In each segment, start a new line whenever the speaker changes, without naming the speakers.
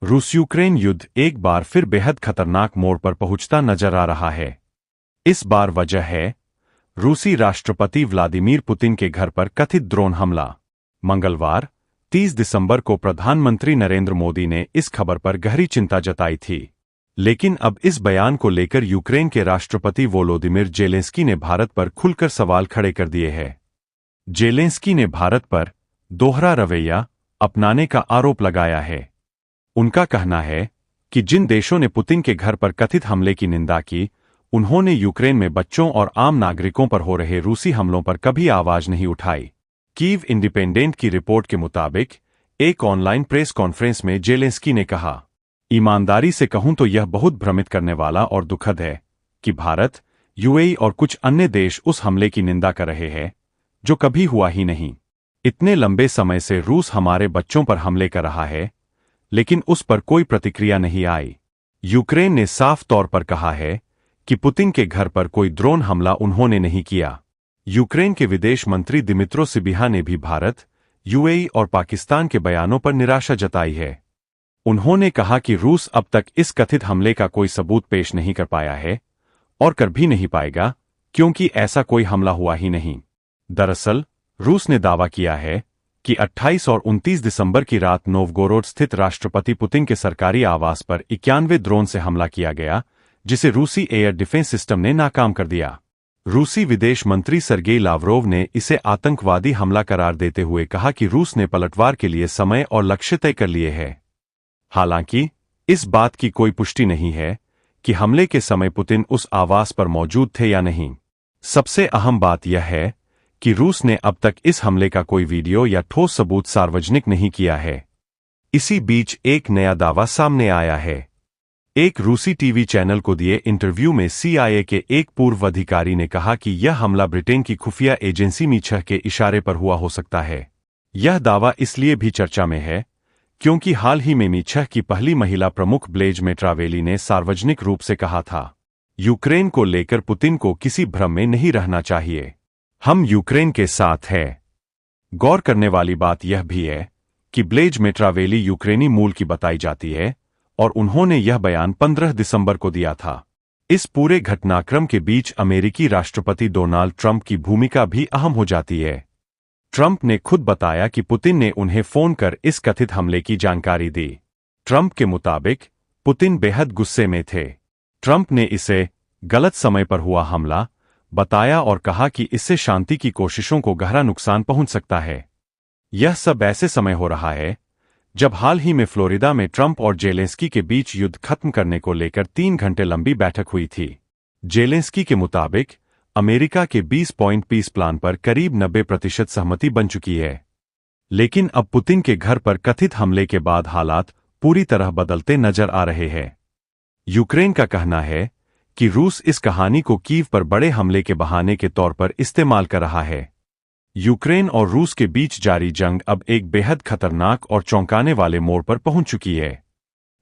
रूस यूक्रेन युद्ध एक बार फिर बेहद खतरनाक मोड़ पर पहुंचता नजर आ रहा है। इस बार वजह है रूसी राष्ट्रपति व्लादिमीर पुतिन के घर पर कथित ड्रोन हमला। मंगलवार 30 दिसंबर को प्रधानमंत्री नरेंद्र मोदी ने इस खबर पर गहरी चिंता जताई थी, लेकिन अब इस बयान को लेकर यूक्रेन के राष्ट्रपति वोलोदिमिर जेलेंस्की ने भारत पर खुलकर सवाल खड़े कर दिए हैं। जेलेंस्की ने भारत पर दोहरा रवैया अपनाने का आरोप लगाया है। उनका कहना है कि जिन देशों ने पुतिन के घर पर कथित हमले की निंदा की, उन्होंने यूक्रेन में बच्चों और आम नागरिकों पर हो रहे रूसी हमलों पर कभी आवाज नहीं उठाई। कीव इंडिपेंडेंट की रिपोर्ट के मुताबिक एक ऑनलाइन प्रेस कॉन्फ्रेंस में जेलेंस्की ने कहा, ईमानदारी से कहूं तो यह बहुत भ्रमित करने वाला और दुखद है कि भारत, यूएई और कुछ अन्य देश उस हमले की निंदा कर रहे हैं जो कभी हुआ ही नहीं। इतने लंबे समय से रूस हमारे बच्चों पर हमले कर रहा है, लेकिन उस पर कोई प्रतिक्रिया नहीं आई। यूक्रेन ने साफ तौर पर कहा है कि पुतिन के घर पर कोई ड्रोन हमला उन्होंने नहीं किया। यूक्रेन के विदेश मंत्री दिमित्रो सिबिहा ने भी भारत, यूएई और पाकिस्तान के बयानों पर निराशा जताई है। उन्होंने कहा कि रूस अब तक इस कथित हमले का कोई सबूत पेश नहीं कर पाया है और कर भी नहीं पाएगा, क्योंकि ऐसा कोई हमला हुआ ही नहीं। दरअसल रूस ने दावा किया है कि 28 और 29 दिसंबर की रात नोवगोरोड स्थित राष्ट्रपति पुतिन के सरकारी आवास पर 91 ड्रोन से हमला किया गया, जिसे रूसी एयर डिफेंस सिस्टम ने नाकाम कर दिया। रूसी विदेश मंत्री सर्गेई लावरोव ने इसे आतंकवादी हमला करार देते हुए कहा कि रूस ने पलटवार के लिए समय और लक्ष्य तय कर लिए हैं। हालांकि इस बात की कोई पुष्टि नहीं है कि हमले के समय पुतिन उस आवास पर मौजूद थे या नहीं। सबसे अहम बात यह है कि रूस ने अब तक इस हमले का कोई वीडियो या ठोस सबूत सार्वजनिक नहीं किया है। इसी बीच एक नया दावा सामने आया है। एक रूसी टीवी चैनल को दिए इंटरव्यू में सीआईए के एक पूर्व अधिकारी ने कहा कि यह हमला ब्रिटेन की खुफिया एजेंसी मी6 के इशारे पर हुआ हो सकता है। यह दावा इसलिए भी चर्चा में है क्योंकि हाल ही में मी6 की पहली महिला प्रमुख ब्लेज मेट्रावेली ने सार्वजनिक रूप से कहा था, यूक्रेन को लेकर पुतिन को किसी भ्रम में नहीं रहना चाहिए, हम यूक्रेन के साथ हैं। गौर करने वाली बात यह भी है कि ब्लेज मेट्रावेली यूक्रेनी मूल की बताई जाती है और उन्होंने यह बयान 15 दिसंबर को दिया था। इस पूरे घटनाक्रम के बीच अमेरिकी राष्ट्रपति डोनाल्ड ट्रंप की भूमिका भी अहम हो जाती है। ट्रंप ने खुद बताया कि पुतिन ने उन्हें फोन कर इस कथित हमले की जानकारी दी। ट्रंप के मुताबिक पुतिन बेहद गुस्से में थे। ट्रंप ने इसे गलत समय पर हुआ हमला बताया और कहा कि इससे शांति की कोशिशों को गहरा नुकसान पहुंच सकता है। यह सब ऐसे समय हो रहा है जब हाल ही में फ्लोरिडा में ट्रंप और जेलेंस्की के बीच युद्ध खत्म करने को लेकर 3 घंटे लंबी बैठक हुई थी। जेलेंस्की के मुताबिक अमेरिका के 20 पॉइंट पीस प्लान पर करीब 90% सहमति बन चुकी है, लेकिन अब पुतिन के घर पर कथित हमले के बाद हालात पूरी तरह बदलते नजर आ रहे हैं। यूक्रेन का कहना है कि रूस इस कहानी को कीव पर बड़े हमले के बहाने के तौर पर इस्तेमाल कर रहा है। यूक्रेन और रूस के बीच जारी जंग अब एक बेहद खतरनाक और चौंकाने वाले मोड़ पर पहुंच चुकी है।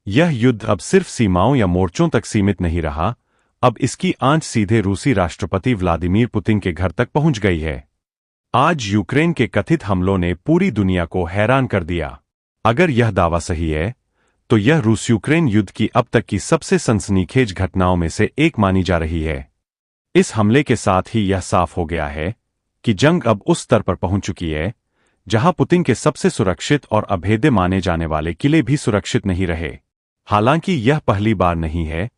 यह युद्ध अब सिर्फ सीमाओं या मोर्चों तक सीमित नहीं रहा, अब इसकी आंच सीधे रूसी राष्ट्रपति व्लादिमीर पुतिन के घर तक पहुंच गई है। आज यूक्रेन के कथित हमलों ने पूरी दुनिया को हैरान कर दिया। अगर यह दावा सही है तो यह रूस यूक्रेन युद्ध की अब तक की सबसे सनसनीखेज घटनाओं में से एक मानी जा रही है। इस हमले के साथ ही यह साफ हो गया है कि जंग अब उस स्तर पर पहुंच चुकी है जहां पुतिन के सबसे सुरक्षित और अभेद्य माने जाने वाले किले भी सुरक्षित नहीं रहे। हालांकि यह पहली बार नहीं है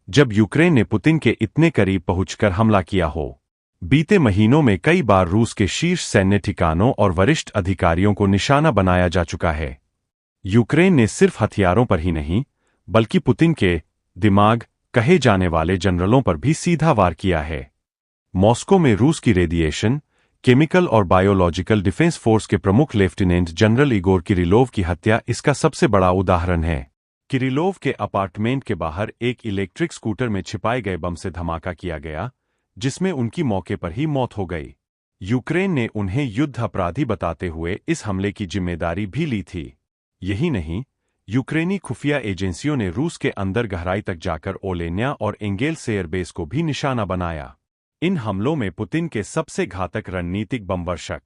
जब यूक्रेन ने पुतिन के इतने करीब पहुंचकर हमला किया हो। बीते महीनों में कई बार रूस के शीर्ष सैन्य ठिकानों और वरिष्ठ अधिकारियों को निशाना बनाया जा चुका है। यूक्रेन ने सिर्फ हथियारों पर ही नहीं, बल्कि पुतिन के दिमाग कहे जाने वाले जनरलों पर भी सीधा वार किया है। मॉस्को में रूस की रेडिएशन, केमिकल और बायोलॉजिकल डिफेंस फोर्स के प्रमुख लेफ्टिनेंट जनरल इगोर किरिलोव की हत्या इसका सबसे बड़ा उदाहरण है। किरिलोव के अपार्टमेंट के बाहर एक इलेक्ट्रिक स्कूटर में छिपाए गए बम से धमाका किया गया, जिसमें उनकी मौके पर ही मौत हो गई। यूक्रेन ने उन्हें युद्ध अपराधी बताते हुए इस हमले की जिम्मेदारी भी ली थी। यही नहीं, यूक्रेनी खुफिया एजेंसियों ने रूस के अंदर गहराई तक जाकर ओलेन्या और एंगेल्स एयरबेस को भी निशाना बनाया। इन हमलों में पुतिन के सबसे घातक रणनीतिक बमवर्षक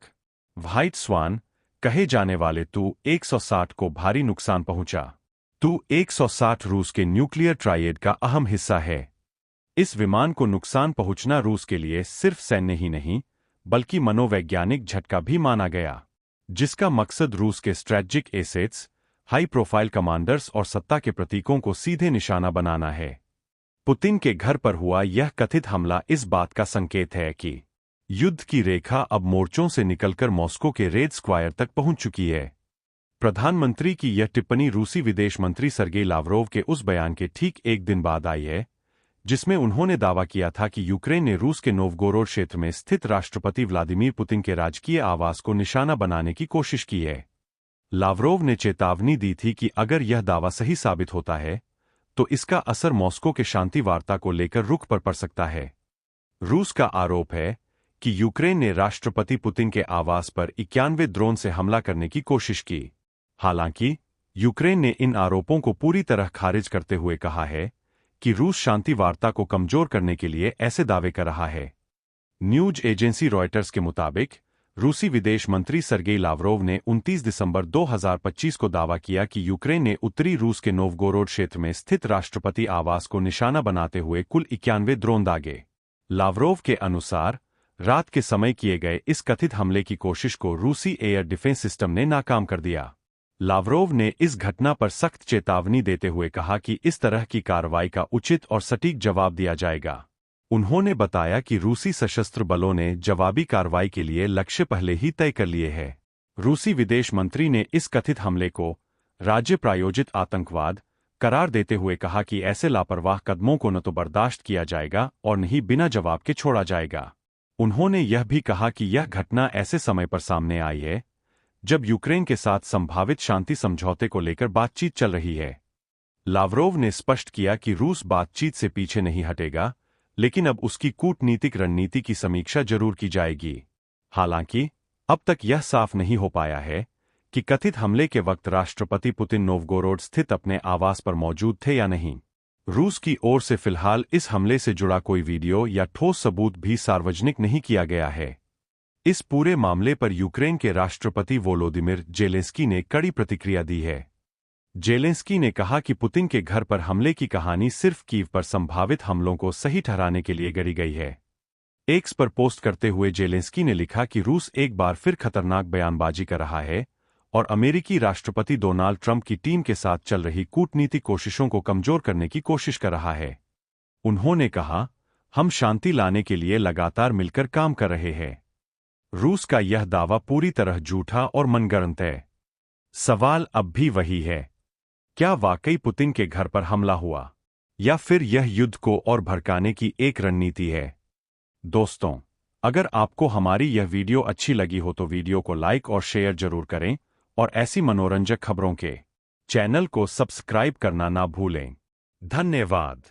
व्हाइट स्वान कहे जाने वाले तू-160 को भारी नुकसान पहुंचा। तु-160 रूस के न्यूक्लियर ट्रायड का अहम हिस्सा है। इस विमान को नुकसान पहुंचना रूस के लिए सिर्फ सैन्य ही नहीं, बल्कि मनोवैज्ञानिक झटका भी माना गया, जिसका मकसद रूस के strategic assets, high profile commanders और सत्ता के प्रतीकों को सीधे निशाना बनाना है। पुतिन के घर पर हुआ यह कथित हमला इस बात का संकेत है कि युद्ध की रेखा अब मोर्चों से निकलकर मॉस्को के रेड स्क्वायर तक पहुंच चुकी है। प्रधानमंत्री की यह टिप्पणी रूसी विदेश मंत्री सर्गेई लावरोव के उस बयान के ठीक एक दिन बाद आई है, जिसमें उन्होंने दावा किया था कि यूक्रेन ने रूस के नोवगोरोड क्षेत्र में स्थित राष्ट्रपति व्लादिमीर पुतिन के राजकीय आवास को निशाना बनाने की कोशिश की है। लावरोव ने चेतावनी दी थी कि अगर यह दावा सही साबित होता है, तो इसका असर मॉस्को के शांति वार्ता को लेकर रुख पर पड़ सकता है। रूस का आरोप है कि यूक्रेन ने राष्ट्रपति पुतिन के आवास पर 91 ड्रोन से हमला करने की कोशिश की। हालांकि यूक्रेन ने इन आरोपों को पूरी तरह खारिज करते हुए कहा है कि रूस शांति वार्ता को कमजोर करने के लिए ऐसे दावे कर रहा है। न्यूज एजेंसी रॉयटर्स के मुताबिक रूसी विदेश मंत्री सर्गेई लावरोव ने 29 दिसंबर 2025 को दावा किया कि यूक्रेन ने उत्तरी रूस के नोवगोरोड क्षेत्र में स्थित राष्ट्रपति आवास को निशाना बनाते हुए कुल 91 ड्रोन दागे। लावरोव के अनुसार रात के समय किए गए इस कथित हमले की कोशिश को रूसी एयर डिफेंस सिस्टम ने नाकाम कर दिया। लावरोव ने इस घटना पर सख्त चेतावनी देते हुए कहा कि इस तरह की कार्रवाई का उचित और सटीक जवाब दिया जाएगा। उन्होंने बताया कि रूसी सशस्त्र बलों ने जवाबी कार्रवाई के लिए लक्ष्य पहले ही तय कर लिए हैं। रूसी विदेश मंत्री ने इस कथित हमले को राज्य प्रायोजित आतंकवाद करार देते हुए कहा कि ऐसे लापरवाह कदमों को न तो बर्दाश्त किया जाएगा और न ही बिना जवाब के छोड़ा जाएगा। उन्होंने यह भी कहा कि यह घटना ऐसे समय पर सामने आई है जब यूक्रेन के साथ संभावित शांति समझौते को लेकर बातचीत चल रही है। लावरोव ने स्पष्ट किया कि रूस बातचीत से पीछे नहीं हटेगा, लेकिन अब उसकी कूटनीतिक रणनीति की समीक्षा जरूर की जाएगी। हालांकि अब तक यह साफ नहीं हो पाया है कि कथित हमले के वक्त राष्ट्रपति पुतिन नोवगोरोड स्थित अपने आवास पर मौजूद थे या नहीं। रूस की ओर से फिलहाल इस हमले से जुड़ा कोई वीडियो या ठोस सबूत भी सार्वजनिक नहीं किया गया है। इस पूरे मामले पर यूक्रेन के राष्ट्रपति वोलोदिमिर जेलेंस्की ने कड़ी प्रतिक्रिया दी है। जेलेंस्की ने कहा कि पुतिन के घर पर हमले की कहानी सिर्फ कीव पर संभावित हमलों को सही ठहराने के लिए गढ़ी गई है। एक्स पर पोस्ट करते हुए जेलेंस्की ने लिखा कि रूस एक बार फिर खतरनाक बयानबाजी कर रहा है और अमेरिकी राष्ट्रपति डोनाल्ड ट्रंप की टीम के साथ चल रही कूटनीतिक कोशिशों को कमजोर करने की कोशिश कर रहा है। उन्होंने कहा, हम शांति लाने के लिए लगातार मिलकर काम कर रहे हैं। रूस का यह दावा पूरी तरह झूठा और मनगढ़ंत है। सवाल अब भी वही है, क्या वाकई पुतिन के घर पर हमला हुआ या फिर यह युद्ध को और भड़काने की एक रणनीति है? दोस्तों, अगर आपको हमारी यह वीडियो अच्छी लगी हो तो वीडियो को लाइक और शेयर जरूर करें और ऐसी मनोरंजक खबरों के चैनल को सब्सक्राइब करना ना भूलें। धन्यवाद।